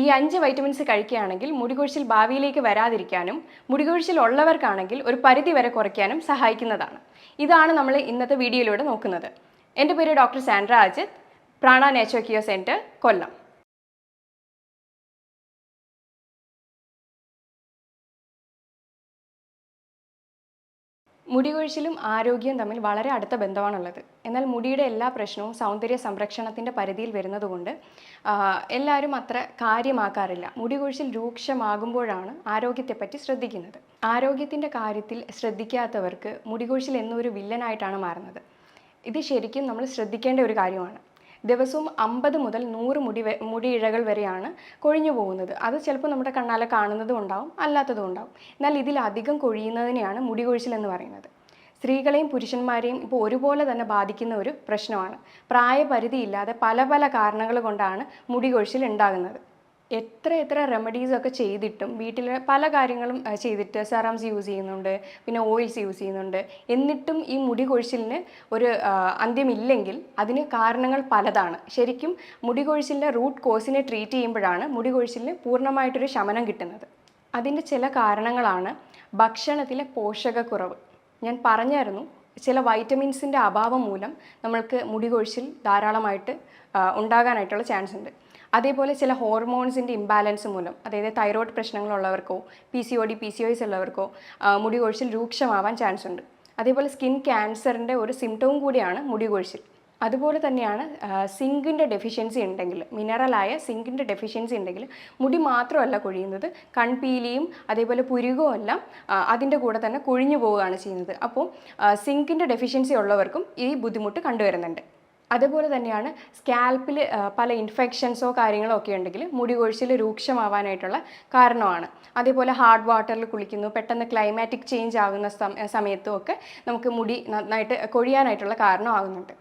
ഈ 5 വൈറ്റമിൻസ് കഴിക്കുകയാണെങ്കിൽ മുടികൊഴിച്ചിൽ ഭാവിയിലേക്ക് വരാതിരിക്കാനും മുടികൊഴിച്ചിൽ ഉള്ളവർക്കാണെങ്കിൽ ഒരു പരിധി വരെ കുറയ്ക്കാനും സഹായിക്കുന്നതാണ്. ഇതാണ് നമ്മൾ ഇന്നത്തെ വീഡിയോയിലൂടെ നോക്കുന്നത്. എൻ്റെ പേര് doctor Sandra Ajith, Prana nature care centre, Kollam. മുടികൊഴിച്ചിലും ആരോഗ്യവും തമ്മിൽ വളരെ അടുത്ത ബന്ധമാണുള്ളത്. എന്നാൽ മുടിയുടെ എല്ലാ പ്രശ്നവും സൗന്ദര്യ സംരക്ഷണത്തിൻ്റെ പരിധിയിൽ വരുന്നതുകൊണ്ട് എല്ലാവരും അത്ര കാര്യമാക്കാറില്ല. മുടികൊഴിച്ചിൽ രൂക്ഷമാകുമ്പോഴാണ് ആരോഗ്യത്തെപ്പറ്റി ശ്രദ്ധിക്കുന്നത്. ആരോഗ്യത്തിൻ്റെ കാര്യത്തിൽ ശ്രദ്ധിക്കാത്തവർക്ക് മുടികൊഴിച്ചിൽ എന്നൊരു വില്ലനായിട്ടാണ് മാറുന്നത്. ഇത് ശരിക്കും നമ്മൾ ശ്രദ്ധിക്കേണ്ട ഒരു കാര്യമാണ്. ദിവസവും 50 മുതൽ 100 മുടിയിഴകൾ വരെയാണ് കൊഴിഞ്ഞു പോകുന്നത്. അത് ചിലപ്പോൾ നമ്മുടെ കണ്ണാലെ കാണുന്നതും ഉണ്ടാവും, അല്ലാത്തതും ഉണ്ടാവും. എന്നാൽ ഇതിലധികം കൊഴിയുന്നതിനെയാണ് മുടികൊഴിച്ചിൽ എന്ന് പറയുന്നത്. സ്ത്രീകളെയും പുരുഷന്മാരെയും ഇപ്പോൾ ഒരുപോലെ തന്നെ ബാധിക്കുന്ന ഒരു പ്രശ്നമാണ്. പ്രായപരിധിയില്ലാതെ പല പല കാരണങ്ങൾ കൊണ്ടാണ് മുടികൊഴിച്ചിൽ ഉണ്ടാകുന്നത്. എത്ര റെമഡീസൊക്കെ ചെയ്തിട്ടും വീട്ടിൽ പല കാര്യങ്ങളും ചെയ്തിട്ട് സെറംസ് യൂസ് ചെയ്യുന്നുണ്ട്, പിന്നെ ഓയിൽസ് യൂസ് ചെയ്യുന്നുണ്ട്. എന്നിട്ടും ഈ മുടി കൊഴിച്ചിലിന് ഒരു അന്ത്യമില്ലെങ്കിൽ അതിന് കാരണങ്ങൾ പലതാണ്. ശരിക്കും മുടി കൊഴിച്ചിലിൻ്റെ റൂട്ട് കോസിനെ ട്രീറ്റ് ചെയ്യുമ്പോഴാണ് മുടി കൊഴിച്ചിലിന് പൂർണ്ണമായിട്ടൊരു ശമനം കിട്ടുന്നത്. അതിൻ്റെ ചില കാരണങ്ങളാണ് ഭക്ഷണത്തിലെ പോഷകക്കുറവ്. ഞാൻ പറഞ്ഞായിരുന്നു, ചില വൈറ്റമിൻസിൻ്റെ അഭാവം മൂലം നമ്മൾക്ക് മുടി കൊഴിച്ചിൽ ധാരാളമായിട്ട് ഉണ്ടാകാനായിട്ടുള്ള ചാൻസ് ഉണ്ട്. അതേപോലെ ചില ഹോർമോൺസിൻ്റെ ഇംബാലൻസ് മൂലം, അതായത് തൈറോയ്ഡ് പ്രശ്നങ്ങളുള്ളവർക്കോ PCOD PCOS ഉള്ളവർക്കോ മുടി കൊഴിച്ചിൽ രൂക്ഷമാവാൻ ചാൻസ് ഉണ്ട്. അതേപോലെ സ്കിൻ ക്യാൻസറിൻ്റെ ഒരു സിംറ്റവും കൂടിയാണ് മുടി കൊഴിച്ചിൽ. അതുപോലെ തന്നെയാണ് സിങ്കിൻ്റെ ഡെഫിഷ്യൻസി ഉണ്ടെങ്കിൽ, മിനറലായ സിങ്കിൻ്റെ ഡെഫിഷ്യൻസി ഉണ്ടെങ്കിൽ മുടി മാത്രമല്ല കൊഴിയുന്നത്, കൺപീലിയും അതേപോലെ പുരുകവും എല്ലാം അതിൻ്റെ കൂടെ തന്നെ കൊഴിഞ്ഞു പോവുകയാണ് ചെയ്യുന്നത്. അപ്പോൾ സിങ്കിൻ്റെ ഡെഫിഷ്യൻസി ഉള്ളവർക്കും ഈ ബുദ്ധിമുട്ട് കണ്ടുവരുന്നുണ്ട്. അതുപോലെ തന്നെയാണ് സ്കാൽപ്പിൽ പല ഇൻഫെക്ഷൻസോ കാര്യങ്ങളോ ഒക്കെ ഉണ്ടെങ്കിൽ മുടി കൊഴിച്ചിൽ രൂക്ഷമാവാനായിട്ടുള്ള കാരണമാണ്. അതേപോലെ ഹാർഡ് വാട്ടറിൽ കുളിക്കുന്നു, പെട്ടെന്ന് ക്ലൈമാറ്റിക് ചേഞ്ച് ആകുന്ന സമയത്തും ഒക്കെ നമുക്ക് മുടി നന്നായിട്ട് കൊഴിയാനായിട്ടുള്ള കാരണമാകുന്നുണ്ട്.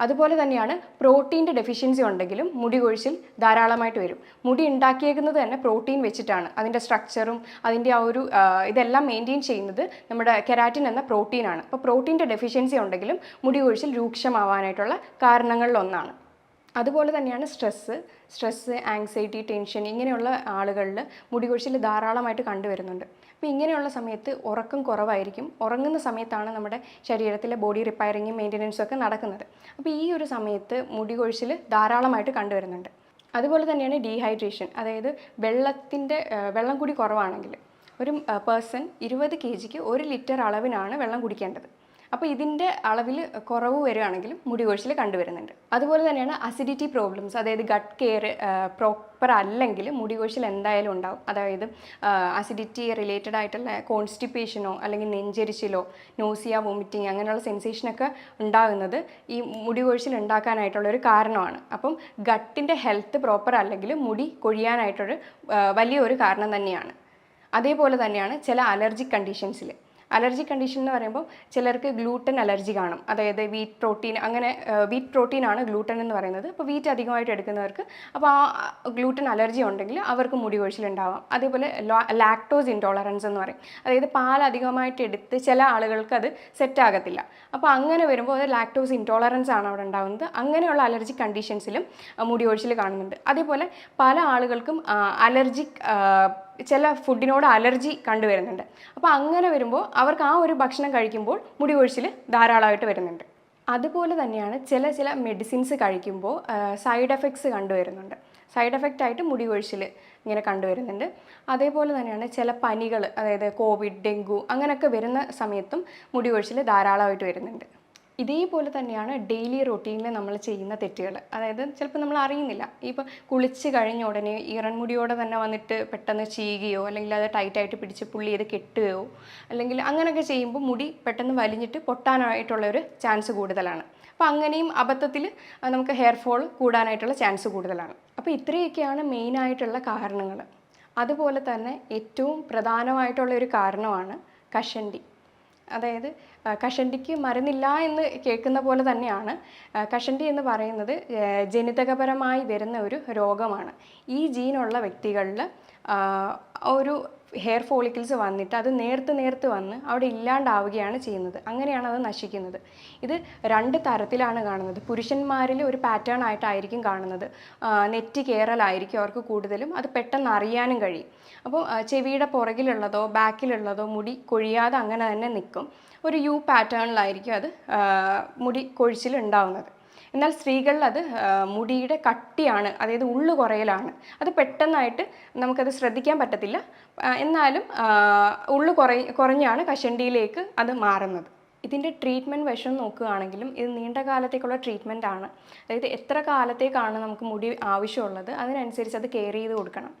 അതുപോലെ തന്നെയാണ് പ്രോട്ടീൻ്റെ ഡെഫിഷ്യൻസി ഉണ്ടെങ്കിലും മുടി കൊഴിച്ചിൽ ധാരാളമായിട്ട് വരും. മുടി ഉണ്ടാക്കിയേക്കുന്നത് തന്നെ പ്രോട്ടീൻ വെച്ചിട്ടാണ്. അതിൻ്റെ സ്ട്രക്ചറും അതിൻ്റെ ആ ഒരു ഇതെല്ലാം മെയിൻറ്റെയിൻ ചെയ്യുന്നത് നമ്മുടെ കെരാറ്റിൻ എന്ന പ്രോട്ടീനാണ്. അപ്പോൾ പ്രോട്ടീൻ്റെ ഡെഫിഷ്യൻസി ഉണ്ടെങ്കിലും മുടി കൊഴിച്ചിൽ രൂക്ഷമാവാനായിട്ടുള്ള കാരണങ്ങളിലൊന്നാണ്. അതുപോലെ തന്നെയാണ് സ്ട്രെസ്സ്, ആങ്സൈറ്റി, ടെൻഷൻ ഇങ്ങനെയുള്ള ആളുകളിൽ മുടി കൊഴിച്ചിൽ ധാരാളമായിട്ട് കണ്ടുവരുന്നുണ്ട്. അപ്പോൾ ഇങ്ങനെയുള്ള സമയത്ത് ഉറക്കം കുറവായിരിക്കും. ഉറങ്ങുന്ന സമയത്താണ് നമ്മുടെ ശരീരത്തിലെ ബോഡി റിപ്പയറിങ്ങും മെയിൻ്റനൻസും ഒക്കെ നടക്കുന്നത്. അപ്പോൾ ഈ ഒരു സമയത്ത് മുടി കൊഴിച്ചിൽ ധാരാളമായിട്ട് കണ്ടുവരുന്നുണ്ട്. അതുപോലെ തന്നെയാണ് ഡീഹൈഡ്രേഷൻ, അതായത് വെള്ളം കൂടി കുറവാണെങ്കിൽ ഒരു പേഴ്സൺ 20 kgക്ക് 1 ലിറ്റർ അളവിനാണ് വെള്ളം കുടിക്കേണ്ടത്. അപ്പോൾ ഇതിൻ്റെ അളവിൽ കുറവ് വരികയാണെങ്കിലും മുടി കൊഴിച്ചിൽ കണ്ടുവരുന്നുണ്ട്. അതുപോലെ തന്നെയാണ് അസിഡിറ്റി പ്രോബ്ലംസ്, അതായത് ഗട്ട് കെയർ പ്രോപ്പർ അല്ലെങ്കിൽ മുടി കൊഴിച്ചിൽ എന്തായാലും ഉണ്ടാവും. അതായത് അസിഡിറ്റി റിലേറ്റഡ് ആയിട്ടുള്ള കോൺസ്റ്റിപ്പേഷനോ അല്ലെങ്കിൽ നെഞ്ചരിച്ചിലോ നോസിയ, വോമിറ്റിങ് അങ്ങനെയുള്ള സെൻസേഷനൊക്കെ ഉണ്ടാകുന്നത് ഈ മുടി കൊഴിച്ചിൽ ഉണ്ടാക്കാനായിട്ടുള്ളൊരു കാരണമാണ്. അപ്പം ഗട്ടിൻ്റെ ഹെൽത്ത് പ്രോപ്പർ അല്ലെങ്കിൽ മുടി കൊഴിയാനായിട്ടൊരു വലിയൊരു കാരണം തന്നെയാണ്. അതേപോലെ തന്നെയാണ് ചില അലർജിക് കണ്ടീഷൻസിൽ. അലർജി കണ്ടീഷൻ എന്ന് പറയുമ്പോൾ ചിലർക്ക് ഗ്ലൂട്ടൻ അലർജി കാണും, അതായത് വീറ്റ് പ്രോട്ടീനാണ് ഗ്ലൂട്ടൻ എന്ന് പറയുന്നത്. അപ്പോൾ വീറ്റ് അധികമായിട്ട് എടുക്കുന്നവർക്ക് അപ്പോൾ ആ ഗ്ലൂട്ടൻ അലർജി ഉണ്ടെങ്കിൽ അവർക്ക് മുടി കൊഴിച്ചിലുണ്ടാവാം. അതേപോലെ ലാക്ടോസ് ഇൻടോളറൻസ് എന്ന് പറയും, അതായത് പാൽ അധികമായിട്ട് എടുത്ത് ചില ആളുകൾക്ക് അത് സെറ്റ് ആകത്തില്ല. അപ്പോൾ അങ്ങനെ വരുമ്പോൾ അത് ലാക്ടോസ് ഇൻടോളറൻസ് ആണ് അവിടെ ഉണ്ടാകുന്നത്. അങ്ങനെയുള്ള അലർജി കണ്ടീഷൻസിലും മുടി കൊഴിച്ചിൽ കാണുന്നുണ്ട്. അതേപോലെ പല ആളുകൾക്കും ചില ഫുഡിനോട് അലർജി കണ്ടുവരുന്നുണ്ട്. അപ്പോൾ അങ്ങനെ വരുമ്പോൾ അവർക്ക് ആ ഒരു ഭക്ഷണം കഴിക്കുമ്പോൾ മുടി കൊഴിച്ചിൽ ധാരാളമായിട്ട് വരുന്നുണ്ട്. അതുപോലെ തന്നെയാണ് ചില മെഡിസിൻസ് കഴിക്കുമ്പോൾ സൈഡ് എഫക്ട്സ് കണ്ടുവരുന്നുണ്ട്. സൈഡ് എഫക്റ്റായിട്ട് മുടി കൊഴിച്ചിൽ ഇങ്ങനെ കണ്ടുവരുന്നുണ്ട്. അതേപോലെ തന്നെയാണ് ചില പനികൾ, അതായത് കോവിഡ്, ഡെങ്കു അങ്ങനെയൊക്കെ വരുന്ന സമയത്തും മുടി കൊഴിച്ചിൽ ധാരാളമായിട്ട് വരുന്നുണ്ട്. ഇതേപോലെ തന്നെയാണ് ഡെയിലി റൊട്ടീനിൽ നമ്മൾ ചെയ്യുന്ന തെറ്റുകൾ. അതായത് ചിലപ്പോൾ നമ്മൾ അറിയുന്നില്ല, ഇപ്പോൾ കുളിച്ച് കഴിഞ്ഞ ഉടനെ ഈറൻമുടിയോടെ തന്നെ വന്നിട്ട് പെട്ടെന്ന് ചീകുകയോ അല്ലെങ്കിൽ അത് ടൈറ്റായിട്ട് പിടിച്ച് പുള്ളി ചെയ്ത് കെട്ടുകയോ അല്ലെങ്കിൽ അങ്ങനെയൊക്കെ ചെയ്യുമ്പോൾ മുടി പെട്ടെന്ന് വലിഞ്ഞിട്ട് പൊട്ടാനായിട്ടുള്ളൊരു ചാൻസ് കൂടുതലാണ്. അപ്പോൾ അങ്ങനെയും അബദ്ധത്തിൽ നമുക്ക് ഹെയർ ഫോൾ കൂടാനായിട്ടുള്ള ചാൻസ് കൂടുതലാണ്. അപ്പോൾ ഇത്രയൊക്കെയാണ് മെയിനായിട്ടുള്ള കാരണങ്ങൾ. അതുപോലെ തന്നെ ഏറ്റവും പ്രധാനമായിട്ടുള്ളൊരു കാരണമാണ് കഷണ്ടി. അതായത് കഷണ്ടിക്ക് മരുന്നില്ല എന്ന് കേൾക്കുന്ന പോലെ തന്നെയാണ്. കഷണ്ടി എന്ന് പറയുന്നത് ജനിതകപരമായി വരുന്ന ഒരു രോഗമാണ്. ഈ ജീനുള്ള വ്യക്തികളിൽ ഒരു ഹെയർ ഫോളിക്കിൾസ് വന്നിട്ട് അത് നേർത്ത് വന്ന് അവിടെ ഇല്ലാണ്ടാവുകയാണ് ചെയ്യുന്നത്. അങ്ങനെയാണ് അത് നശിക്കുന്നത്. ഇത് 2 തരത്തിലാണ് കാണുന്നത്. പുരുഷന്മാരിൽ ഒരു പാറ്റേൺ ആയിട്ടായിരിക്കും കാണുന്നത്. നെറ്റി കയറലായിരിക്കും അവർക്ക് കൂടുതലും. അത് പെട്ടെന്ന് അറിയാനും കഴിയും. അപ്പോൾ ചെവിയുടെ പുറകിലുള്ളതോ ബാക്കിലുള്ളതോ മുടി കൊഴിയാതെ അങ്ങനെ തന്നെ നിൽക്കും. ഒരു യു പാറ്റേണിലായിരിക്കും അത് മുടി കൊഴിച്ചിൽ ഉണ്ടാവുന്നത്. എന്നാൽ സ്ത്രീകളിൽ അത് മുടിയുടെ കട്ടിയാണ്, അതായത് ഉള്ളു കുറയലാണ്. അത് പെട്ടെന്നായിട്ട് നമുക്കത് ശ്രദ്ധിക്കാൻ പറ്റത്തില്ല. എന്നാലും ഉള്ളു കുറഞ്ഞാണ് കഷണ്ടിയിലേക്ക് അത് മാറുന്നത്. ഇതിൻ്റെ ട്രീറ്റ്മെൻറ്റ് വശം നോക്കുകയാണെങ്കിലും ഇത് നീണ്ട കാലത്തേക്കുള്ള ട്രീറ്റ്മെൻ്റ് ആണ്. അതായത് എത്ര കാലത്തേക്കാണ് നമുക്ക് മുടി ആവശ്യമുള്ളത് അതിനനുസരിച്ച് അത് കെയർ ചെയ്ത് കൊടുക്കണം.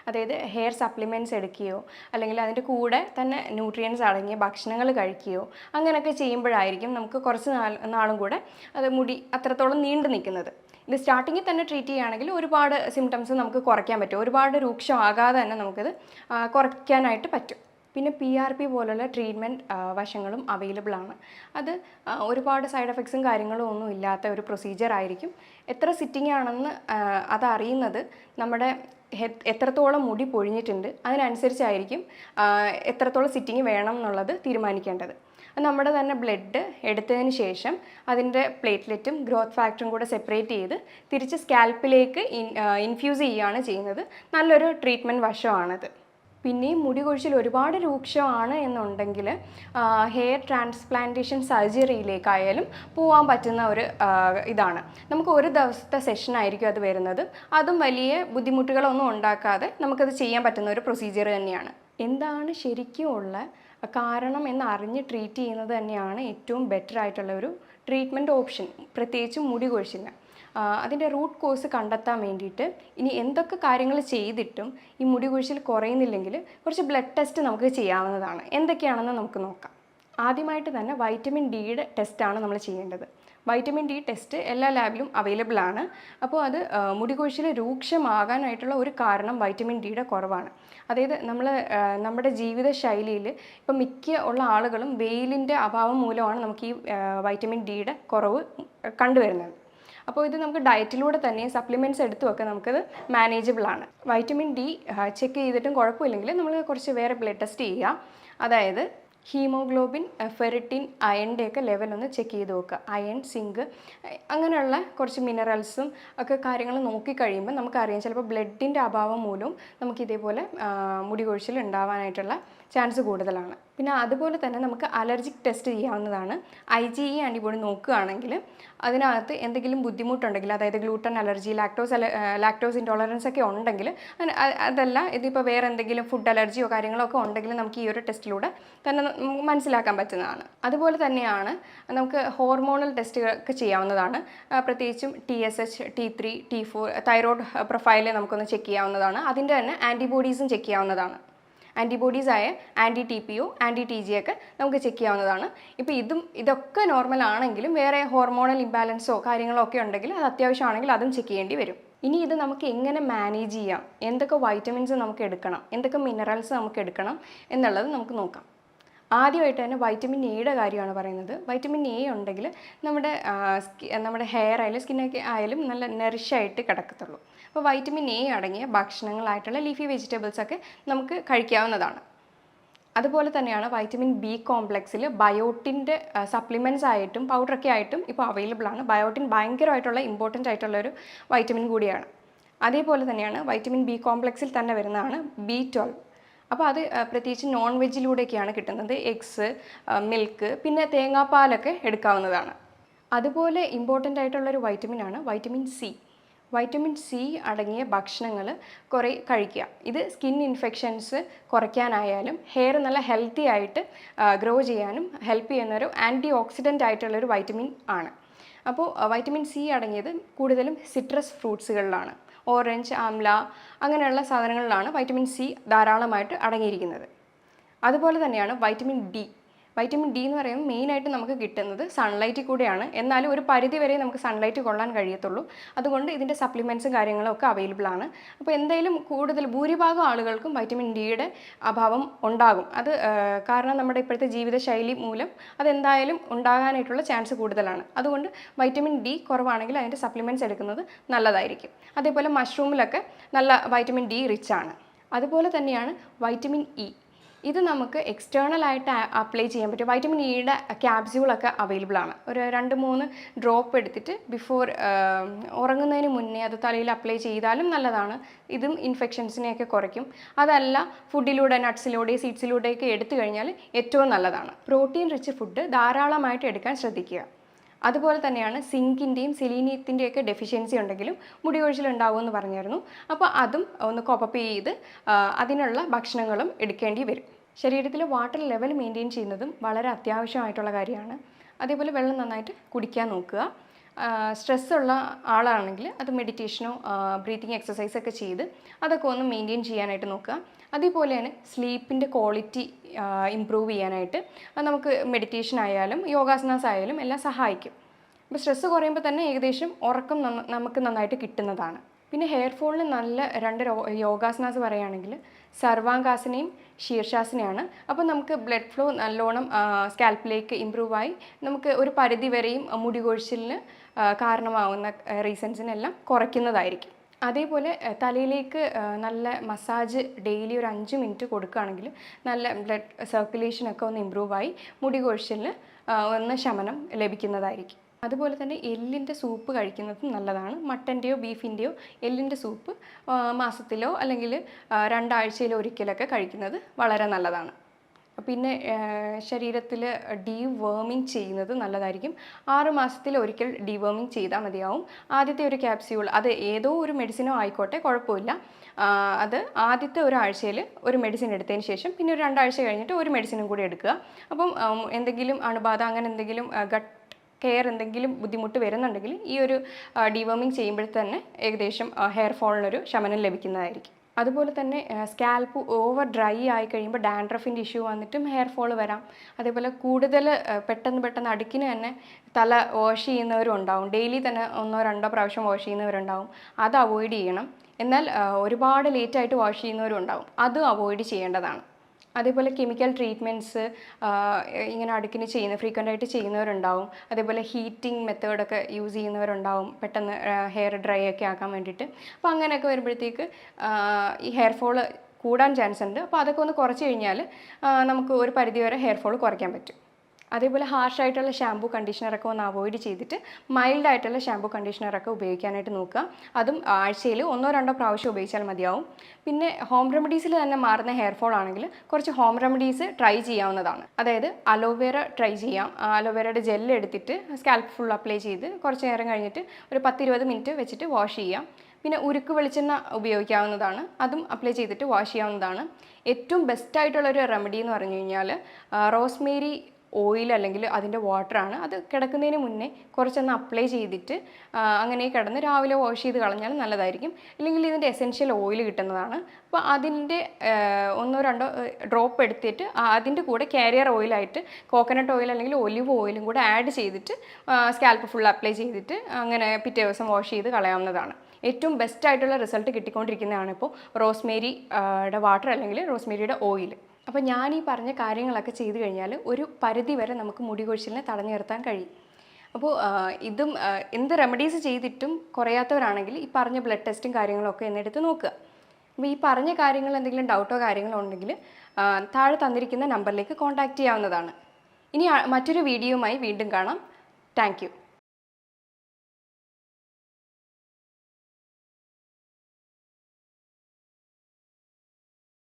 അതായത് ഹെയർ സപ്ലിമെൻറ്റ്സ് എടുക്കുകയോ അല്ലെങ്കിൽ അതിൻ്റെ കൂടെ തന്നെ ന്യൂട്രിയൻസ് അടങ്ങിയ ഭക്ഷണങ്ങൾ കഴിക്കുകയോ അങ്ങനെയൊക്കെ ചെയ്യുമ്പോഴായിരിക്കും നമുക്ക് കുറച്ച് നാളും കൂടെ അത് മുടി അത്രത്തോളം നീണ്ടു നിൽക്കുന്നത്. ഇത് സ്റ്റാർട്ടിങ്ങിൽ തന്നെ ട്രീറ്റ് ചെയ്യുകയാണെങ്കിൽ ഒരുപാട് സിംറ്റംസ് നമുക്ക് കുറയ്ക്കാൻ പറ്റും. ഒരുപാട് രൂക്ഷമാകാതെ തന്നെ നമുക്കത് കുറയ്ക്കാനായിട്ട് പറ്റും. പിന്നെ PRP പോലുള്ള ട്രീറ്റ്മെൻറ്റ് വശങ്ങളും അവൈലബിൾ ആണ്. അത് ഒരുപാട് സൈഡ് എഫക്ട്സും കാര്യങ്ങളും ഒന്നും ഇല്ലാത്ത ഒരു പ്രൊസീജിയർ ആയിരിക്കും. എത്ര സിറ്റിംഗ് ആണെന്ന് അതറിയുന്നത് നമ്മുടെ എത്രത്തോളം മുടി പൊഴിഞ്ഞിട്ടുണ്ട് അതിനനുസരിച്ചായിരിക്കും എത്രത്തോളം സിറ്റിംഗ് വേണം എന്നുള്ളത് തീരുമാനിക്കേണ്ടത്. നമ്മുടെ തന്നെ ബ്ലഡ് എടുത്തതിന് ശേഷം അതിൻ്റെ പ്ലേറ്റ്ലെറ്റും ഗ്രോത്ത് ഫാക്ടറും കൂടെ സെപ്പറേറ്റ് ചെയ്ത് തിരിച്ച് സ്കാൽപ്പിലേക്ക് ഇൻഫ്യൂസ് ചെയ്യുകയാണ് ചെയ്യുന്നത്. നല്ലൊരു ട്രീറ്റ്മെൻറ്റ് വശമാണത്. പിന്നെയും മുടി കൊഴിച്ചിൽ ഒരുപാട് രൂക്ഷമാണ് എന്നുണ്ടെങ്കിൽ ഹെയർ ട്രാൻസ്പ്ലാന്റേഷൻ സർജറിയിലേക്കായാലും പോകാൻ പറ്റുന്ന ഒരു ഇതാണ്. നമുക്ക് ഒരു ദിവസത്തെ സെഷനായിരിക്കും അത് വരുന്നത്. അതും വലിയ ബുദ്ധിമുട്ടുകളൊന്നും ഉണ്ടാക്കാതെ നമുക്കത് ചെയ്യാൻ പറ്റുന്ന ഒരു പ്രൊസീജിയർ തന്നെയാണ്. എന്താണ് ശരിക്കും ഉള്ള കാരണം എന്നറിഞ്ഞ് ട്രീറ്റ് ചെയ്യുന്നത് തന്നെയാണ് ഏറ്റവും ബെറ്റർ ആയിട്ടുള്ള ഒരു ട്രീറ്റ്മെൻറ്റ് ഓപ്ഷൻ, പ്രത്യേകിച്ചും മുടി കൊഴിച്ചിലിന്. അതിൻ്റെ റൂട്ട് കോസ് കണ്ടെത്താൻ വേണ്ടിയിട്ട് ഇനി എന്തൊക്കെ കാര്യങ്ങൾ ചെയ്തിട്ടും ഈ മുടി കൊഴിച്ചിൽ കുറയുന്നില്ലെങ്കിൽ കുറച്ച് ബ്ലഡ് ടെസ്റ്റ് നമുക്ക് ചെയ്യാവുന്നതാണ്. എന്തൊക്കെയാണെന്ന് നമുക്ക് നോക്കാം. ആദ്യമായിട്ട് തന്നെ വൈറ്റമിൻ ഡിയുടെ ടെസ്റ്റാണ് നമ്മൾ ചെയ്യേണ്ടത്. വൈറ്റമിൻ ഡി ടെസ്റ്റ് എല്ലാ ലാബിലും അവൈലബിൾ ആണ്. അപ്പോൾ അത് മുടി കൊഴിച്ചിൽ രൂക്ഷമാകാനായിട്ടുള്ള ഒരു കാരണം വൈറ്റമിൻ ഡിയുടെ കുറവാണ്. അതായത് നമ്മുടെ ജീവിത ശൈലിയിൽ ഇപ്പം മിക്ക ഉള്ള ആളുകളും വെയിലിൻ്റെ അഭാവം മൂലമാണ് നമുക്ക് ഈ വൈറ്റമിൻ ഡിയുടെ കുറവ് കണ്ടുവരുന്നത്. അപ്പോൾ ഇത് നമുക്ക് ഡയറ്റിലൂടെ തന്നെ സപ്ലിമെൻറ്റ്സ് എടുത്തുമൊക്കെ നമുക്കത് മാനേജബിൾ ആണ്. വൈറ്റമിൻ ഡി ചെക്ക് ചെയ്തിട്ടും കുഴപ്പമില്ലെങ്കിൽ നമ്മൾ കുറച്ച് വേറെ ബ്ലഡ് ടെസ്റ്റ് ചെയ്യുക. അതായത് ഹീമോഗ്ലോബിൻ, ഫെറിറ്റിൻ, അയണിൻ്റെയൊക്കെ ലെവലൊന്ന് ചെക്ക് ചെയ്ത് നോക്കുക. അയൺ, സിങ്ക് അങ്ങനെയുള്ള കുറച്ച് മിനറൽസും ഒക്കെ കാര്യങ്ങൾ നോക്കിക്കഴിയുമ്പോൾ നമുക്കറിയാം ചിലപ്പോൾ ബ്ലഡിൻ്റെ അഭാവം മൂലവും നമുക്ക് ഇതേപോലെ മുടി കൊഴിച്ചിൽ ഉണ്ടാവാനായിട്ടുള്ള ചാൻസ് കൂടുതലാണ്. പിന്നെ അതുപോലെ തന്നെ നമുക്ക് അലർജിക് ടെസ്റ്റ് ചെയ്യാവുന്നതാണ്. IgE ആൻറ്റിബോഡി നോക്കുകയാണെങ്കിൽ അതിനകത്ത് എന്തെങ്കിലും ബുദ്ധിമുട്ടുണ്ടെങ്കിൽ, അതായത് ഗ്ലൂട്ടൻ അലർജി, ലാക്ടോസ് ഇൻടോളറൻസ് ഒക്കെ ഉണ്ടെങ്കിൽ, അതല്ല ഇതിപ്പോൾ വേറെ എന്തെങ്കിലും ഫുഡ് അലർജിയോ കാര്യങ്ങളോ ഒക്കെ ഉണ്ടെങ്കിൽ നമുക്ക് ഈ ഒരു ടെസ്റ്റിലൂടെ തന്നെ മനസ്സിലാക്കാൻ പറ്റുന്നതാണ്. അതുപോലെ തന്നെയാണ് നമുക്ക് ഹോർമോണൽ ടെസ്റ്റുകളൊക്കെ ചെയ്യാവുന്നതാണ്. പ്രത്യേകിച്ചും TSH, T3, T4 thyroid profile നമുക്കൊന്ന് ചെക്ക് ചെയ്യാവുന്നതാണ്. അതിൻ്റെ തന്നെ ആൻറ്റിബോഡീസും ചെക്ക് ചെയ്യാവുന്നതാണ്. ആൻറ്റിബോഡീസായ ആൻറ്റി-TPO, ആൻറ്റി-TG ഒക്കെ നമുക്ക് ചെക്ക് ചെയ്യാവുന്നതാണ്. ഇപ്പോൾ ഇതൊക്കെ നോർമൽ ആണെങ്കിലും വേറെ ഹോർമോണൽ ഇംബാലൻസോ കാര്യങ്ങളോ ഒക്കെ ഉണ്ടെങ്കിൽ അത് അത്യാവശ്യമാണെങ്കിൽ അതും ചെക്ക് ചെയ്യേണ്ടി വരും. ഇനി ഇത് നമുക്ക് എങ്ങനെ മാനേജ് ചെയ്യാം, എന്തൊക്കെ വൈറ്റമിൻസ് നമുക്ക് എടുക്കണം, എന്തൊക്കെ മിനറൽസ് നമുക്ക് എടുക്കണം എന്നുള്ളത് നമുക്ക് നോക്കാം. ആദ്യമായിട്ട് തന്നെ വൈറ്റമിൻ എയുടെ കാര്യമാണ് പറയുന്നത്. വൈറ്റമിൻ എ ഉണ്ടെങ്കിൽ നമ്മുടെ ഹെയർ ആയാലും സ്കിന്നൊക്കെ ആയാലും നല്ല നറിഷായിട്ട് കിടക്കത്തുള്ളൂ. അപ്പോൾ വൈറ്റമിൻ എ അടങ്ങിയ ഭക്ഷണങ്ങളായിട്ടുള്ള ലീഫി വെജിറ്റബിൾസ് ഒക്കെ നമുക്ക് കഴിക്കാവുന്നതാണ്. അതുപോലെ തന്നെയാണ് വൈറ്റമിൻ ബി കോംപ്ലക്സിൽ ബയോട്ടിൻ്റെ സപ്ലിമെൻറ്റ്സ് ആയിട്ടും പൗഡറൊക്കെ ആയിട്ടും ഇപ്പോൾ അവൈലബിൾ ആണ്. ബയോട്ടിൻ ഭയങ്കരമായിട്ടുള്ള ഇമ്പോർട്ടൻ്റ് ആയിട്ടുള്ളൊരു വൈറ്റമിൻ കൂടിയാണ്. അതേപോലെ തന്നെയാണ് വൈറ്റമിൻ ബി കോംപ്ലക്സിൽ തന്നെ വരുന്നതാണ് B12. അപ്പോൾ അത് പ്രത്യേകിച്ച് നോൺ വെജിലൂടെയൊക്കെയാണ് കിട്ടുന്നത്. എഗ്സ്, മിൽക്ക്, പിന്നെ തേങ്ങാപ്പാലൊക്കെ എടുക്കാവുന്നതാണ്. അതുപോലെ ഇമ്പോർട്ടൻ്റ് ആയിട്ടുള്ളൊരു വൈറ്റമിനാണ് വൈറ്റമിൻ സി. വൈറ്റമിൻ സി അടങ്ങിയ ഭക്ഷണങ്ങൾ കുറേ കഴിക്കുക. ഇത് സ്കിൻ ഇൻഫെക്ഷൻസ് കുറയ്ക്കാനായാലും ഹെയർ നല്ല ഹെൽത്തി ആയിട്ട് ഗ്രോ ചെയ്യാനും ഹെൽപ്പ് ചെയ്യുന്നൊരു ആൻറ്റി ഓക്സിഡൻ്റ് ആയിട്ടുള്ളൊരു വൈറ്റമിൻ ആണ്. അപ്പോൾ വൈറ്റമിൻ സി അടങ്ങിയത് കൂടുതലും സിട്രസ് ഫ്രൂട്ട്സുകളിലാണ്. ഓറഞ്ച്, ആംല അങ്ങനെയുള്ള സാധനങ്ങളിലാണ് വൈറ്റമിൻ സി ധാരാളമായിട്ട് അടങ്ങിയിരിക്കുന്നത്. അതുപോലെ തന്നെയാണ് വൈറ്റമിൻ ഡി. വൈറ്റമിൻ ഡി എന്ന് പറയുമ്പോൾ മെയിനായിട്ട് നമുക്ക് കിട്ടുന്നത് സൺലൈറ്റിൽ കൂടെയാണ്. എന്നാലും ഒരു പരിധി വരെ നമുക്ക് സൺലൈറ്റ് കൊള്ളാൻ കഴിയത്തുള്ളൂ. അതുകൊണ്ട് ഇതിൻ്റെ സപ്ലിമെൻറ്റ്സും കാര്യങ്ങളും ഒക്കെ അവൈലബിൾ ആണ്. അപ്പോൾ എന്തായാലും ഭൂരിഭാഗം ആളുകൾക്കും വൈറ്റമിൻ ഡിയുടെ അഭാവം ഉണ്ടാകും. അത് കാരണം നമ്മുടെ ഇപ്പോഴത്തെ ജീവിതശൈലി മൂലം അതെന്തായാലും ഉണ്ടാകാനായിട്ടുള്ള ചാൻസ് കൂടുതലാണ്. അതുകൊണ്ട് വൈറ്റമിൻ ഡി കുറവാണെങ്കിൽ അതിൻ്റെ സപ്ലിമെൻറ്റ്സ് എടുക്കുന്നത് നല്ലതായിരിക്കും. അതേപോലെ മഷ്റൂമിലൊക്കെ നല്ല വൈറ്റമിൻ ഡി റിച്ച് ആണ്. അതുപോലെ തന്നെയാണ് വൈറ്റമിൻ ഇ. ഇത് നമുക്ക് എക്സ്റ്റേണൽ ആയിട്ട് അപ്ലൈ ചെയ്യാൻ പറ്റും. വൈറ്റമിൻ ഇയുടെ ക്യാപ്സ്യൂളൊക്കെ അവൈലബിൾ ആണ്. ഒരു 2-3 ഡ്രോപ്പ് എടുത്തിട്ട് ബിഫോർ ഉറങ്ങുന്നതിന് മുന്നേ അത് തലയിൽ അപ്ലൈ ചെയ്താലും നല്ലതാണ്. ഇതും ഇൻഫെക്ഷൻസിനെയൊക്കെ കുറയ്ക്കും. അതല്ല ഫുഡിലൂടെ, നട്ട്സിലൂടെ, സീഡ്സിലൂടെയൊക്കെ എടുത്തു കഴിഞ്ഞാൽ ഏറ്റവും നല്ലതാണ്. പ്രോട്ടീൻ റിച്ച് ഫുഡ് ധാരാളമായിട്ട് എടുക്കാൻ ശ്രദ്ധിക്കുക. അതുപോലെ തന്നെയാണ് സിങ്കിൻ്റെയും സെലീനിയത്തിൻ്റെയൊക്കെ ഡെഫിഷ്യൻസി ഉണ്ടെങ്കിലും മുടി കൊഴിച്ചിൽ ഉണ്ടാകുമെന്ന് പറഞ്ഞായിരുന്നു. അപ്പോൾ അതും ഒന്ന് കോപ്പപ്പ് ചെയ്ത് അതിനുള്ള ഭക്ഷണങ്ങളും എടുക്കേണ്ടി വരും. ശരീരത്തിൽ വാട്ടർ ലെവൽ മെയിൻറ്റെയിൻ ചെയ്യുന്നതും വളരെ അത്യാവശ്യമായിട്ടുള്ള കാര്യമാണ്. അതേപോലെ വെള്ളം നന്നായിട്ട് കുടിക്കാൻ നോക്കുക. സ്ട്രെസ്സുള്ള ആളാണെങ്കിൽ അത് മെഡിറ്റേഷനോ ബ്രീത്തിങ് എക്സസൈസൊക്കെ ചെയ്ത് അതൊക്കെ ഒന്ന് മെയിൻറ്റെയിൻ ചെയ്യാനായിട്ട് നോക്കുക. അതേപോലെ തന്നെ സ്ലീപ്പിൻ്റെ ക്വാളിറ്റി ഇമ്പ്രൂവ് ചെയ്യാനായിട്ട് നമുക്ക് മെഡിറ്റേഷൻ ആയാലും യോഗാസനാസ് ആയാലും എല്ലാം സഹായിക്കും. അപ്പോൾ സ്ട്രെസ്സ് കുറയുമ്പോൾ തന്നെ ഏകദേശം ഉറക്കം നമുക്ക് നന്നായിട്ട് കിട്ടുന്നതാണ്. പിന്നെ ഹെയർ ഫോളിന് നല്ല 2 യോഗാസനാസ് പറയുകയാണെങ്കിൽ സർവാംഗാസനയും ശീർഷാസനയാണ്. അപ്പോൾ നമുക്ക് ബ്ലഡ് ഫ്ലോ നല്ലോണം സ്കാൽപ്പിലേക്ക് ഇമ്പ്രൂവ് ആയി നമുക്ക് ഒരു പരിധി വരെയും മുടി കൊഴിച്ചിലിന് കാരണമാവുന്ന റീസൺസിനെല്ലാം കുറയ്ക്കുന്നതായിരിക്കും. അതേപോലെ തലയിലേക്ക് നല്ല മസാജ് ഡെയിലി ഒരു 5 മിനിറ്റ് കൊടുക്കുകയാണെങ്കിൽ നല്ല ബ്ലഡ് സർക്കുലേഷനൊക്കെ ഒന്ന് ഇമ്പ്രൂവ് ആയി മുടി കൊഴിച്ചിലിന് ഒന്ന് ശമനം ലഭിക്കുന്നതായിരിക്കും. അതുപോലെ തന്നെ എല്ലിൻ്റെ സൂപ്പ് കഴിക്കുന്നതും നല്ലതാണ്. മട്ടൻ്റെയോ ബീഫിൻ്റെയോ എല്ലിൻ്റെ സൂപ്പ് മാസത്തിലോ അല്ലെങ്കിൽ 2 ആഴ്ചയിലോ ഒരിക്കലൊക്കെ കഴിക്കുന്നത് വളരെ നല്ലതാണ്. പിന്നെ ശരീരത്തിൽ ഡീവേമിങ് ചെയ്യുന്നത് നല്ലതായിരിക്കും. 6 മാസത്തിൽ ഒരിക്കൽ ഡീവേമിങ് ചെയ്താൽ മതിയാവും. ആദ്യത്തെ ഒരു ക്യാപ്സ്യൂൾ, അത് ഏതോ ഒരു മെഡിസിനോ ആയിക്കോട്ടെ, കുഴപ്പമില്ല. അത് ആദ്യത്തെ ഒരാഴ്ചയിൽ ഒരു മെഡിസിൻ എടുത്തതിന് ശേഷം പിന്നെ ഒരു 2 ആഴ്ച കഴിഞ്ഞിട്ട് ഒരു മെഡിസിനും കൂടി എടുക്കുക. അപ്പം എന്തെങ്കിലും അണുബാധ അങ്ങനെ എന്തെങ്കിലും ഗട്ട് കെയർ എന്തെങ്കിലും ബുദ്ധിമുട്ട് വരുന്നുണ്ടെങ്കിൽ ഈ ഒരു ഡീവേമിങ് ചെയ്യുമ്പോൾ തന്നെ ഏകദേശം ഹെയർ ഫോളിനൊരു ശമനം ലഭിക്കുന്നതായിരിക്കും. അതുപോലെ തന്നെ സ്കാൽപ്പ് ഓവർ ഡ്രൈ ആയി കഴിയുമ്പോൾ ഡാൻഡ്രഫിൻ്റെ ഇഷ്യൂ വന്നിട്ടും ഹെയർ ഫോൾ വരാം. അതേപോലെ കൂടുതൽ പെട്ടെന്ന് അടുക്കിന് തന്നെ തല വാഷ് ചെയ്യുന്നവരും ഉണ്ടാവും. ഡെയിലി തന്നെ 1-2 പ്രാവശ്യം വാഷ് ചെയ്യുന്നവരുണ്ടാവും. അത് അവോയ്ഡ് ചെയ്യണം. എന്നാൽ ഒരുപാട് ലേറ്റായിട്ട് വാഷ് ചെയ്യുന്നവരും ഉണ്ടാവും. അതും അവോയ്ഡ് ചെയ്യേണ്ടതാണ്. അതേപോലെ കെമിക്കൽ ട്രീറ്റ്മെൻറ്റ്സ് ഇങ്ങനെ അടുക്കിന് ഫ്രീക്വൻ്റ് ആയിട്ട് ചെയ്യുന്നവരുണ്ടാവും. അതേപോലെ ഹീറ്റിംഗ് മെത്തേഡൊക്കെ യൂസ് ചെയ്യുന്നവരുണ്ടാവും പെട്ടെന്ന് ഹെയർ ഡ്രൈ ഒക്കെ ആക്കാൻ വേണ്ടിയിട്ട്. അപ്പോൾ അങ്ങനെയൊക്കെ വരുമ്പോഴത്തേക്ക് ഈ ഹെയർ ഫോൾ കൂടാൻ ചാൻസ് ഉണ്ട്. അപ്പോൾ അതൊക്കെ ഒന്ന് കുറച്ച് കഴിഞ്ഞാൽ നമുക്ക് ഒരു പരിധിവരെ ഹെയർ ഫോൾ കുറയ്ക്കാൻ പറ്റും. അതേപോലെ ഹാർഷായിട്ടുള്ള ഷാമ്പൂ കണ്ടീഷണറൊക്കെ ഒന്ന് അവോയ്ഡ് ചെയ്തിട്ട് മൈൽഡായിട്ടുള്ള ഷാമ്പൂ കണ്ടീഷണറൊക്കെ ഉപയോഗിക്കാനായിട്ട് നോക്കുക. അതും ആഴ്ചയിൽ 1-2 പ്രാവശ്യം ഉപയോഗിച്ചാൽ മതിയാവും. പിന്നെ ഹോം റെമഡീസിൽ തന്നെ മാറുന്ന ഹെയർ ഫോൾ ആണെങ്കിൽ കുറച്ച് ഹോം റെമഡീസ് ട്രൈ ചെയ്യാവുന്നതാണ്. അതായത് അലോവേറ ട്രൈ ചെയ്യാം. അലോവേറയുടെ ജെല്ല് എടുത്തിട്ട് സ്കാൽപ്പ് ഫുൾ അപ്ലൈ ചെയ്ത് കുറച്ച് നേരം കഴിഞ്ഞിട്ട് ഒരു 10-20 മിനിറ്റ് വെച്ചിട്ട് വാഷ് ചെയ്യാം. പിന്നെ ഉരുക്ക് വെളിച്ചെണ്ണ ഉപയോഗിക്കാവുന്നതാണ്. അതും അപ്ലൈ ചെയ്തിട്ട് വാഷ് ചെയ്യാവുന്നതാണ്. ഏറ്റവും ബെസ്റ്റായിട്ടുള്ളൊരു റെമഡി എന്ന് പറഞ്ഞു കഴിഞ്ഞാൽ റോസ്മേരി ഓയിൽ അല്ലെങ്കിൽ അതിൻ്റെ വാട്ടറാണ്. അത് കിടക്കുന്നതിന് മുന്നേ കുറച്ചൊന്ന് അപ്ലൈ ചെയ്തിട്ട് അങ്ങനെ കിടന്ന് രാവിലെ വാഷ് ചെയ്ത് കളഞ്ഞാൽ നല്ലതായിരിക്കും. ഇല്ലെങ്കിൽ ഇതിൻ്റെ എസെൻഷ്യൽ ഓയിൽ കിട്ടുന്നതാണ്. അപ്പോൾ അതിൻ്റെ 1-2 ഡ്രോപ്പ് എടുത്തിട്ട് അതിൻ്റെ കൂടെ കാരിയർ ഓയിലായിട്ട് കോക്കനട്ട് ഓയിൽ അല്ലെങ്കിൽ ഒലിവ് ഓയിലും കൂടെ ആഡ് ചെയ്തിട്ട് സ്കാൽപ്പ് ഫുൾ അപ്ലൈ ചെയ്തിട്ട് അങ്ങനെ പിറ്റേ ദിവസം വാഷ് ചെയ്ത് കളയാവുന്നതാണ്. ഏറ്റവും ബെസ്റ്റായിട്ടുള്ള റിസൾട്ട് കിട്ടിക്കൊണ്ടിരിക്കുന്നതാണ് ഇപ്പോൾ റോസ്മേരിയുടെ വാട്ടർ അല്ലെങ്കിൽ റോസ്മേരിയുടെ ഓയിൽ. അപ്പോൾ ഞാൻ ഈ പറഞ്ഞ കാര്യങ്ങളൊക്കെ ചെയ്തു കഴിഞ്ഞാൽ ഒരു പരിധി വരെ നമുക്ക് മുടി കൊഴിച്ചിലിനെ തടഞ്ഞു നിർത്താൻ കഴിയും. അപ്പോൾ ഇതും എന്ത് റെമഡീസ് ചെയ്തിട്ടും കുറയാത്തവരാണെങ്കിൽ ഈ പറഞ്ഞ ബ്ലഡ് ടെസ്റ്റും കാര്യങ്ങളൊക്കെ എന്നെടുത്ത് നോക്കുക. അപ്പോൾ ഈ പറഞ്ഞ കാര്യങ്ങൾ എന്തെങ്കിലും ഡൗട്ടോ കാര്യങ്ങളോ ഉണ്ടെങ്കിൽ താഴെ തന്നിരിക്കുന്ന നമ്പറിലേക്ക് കോൺടാക്റ്റ് ചെയ്യാവുന്നതാണ്. ഇനി മറ്റൊരു വീഡിയോയുമായി വീണ്ടും കാണാം. Thank you.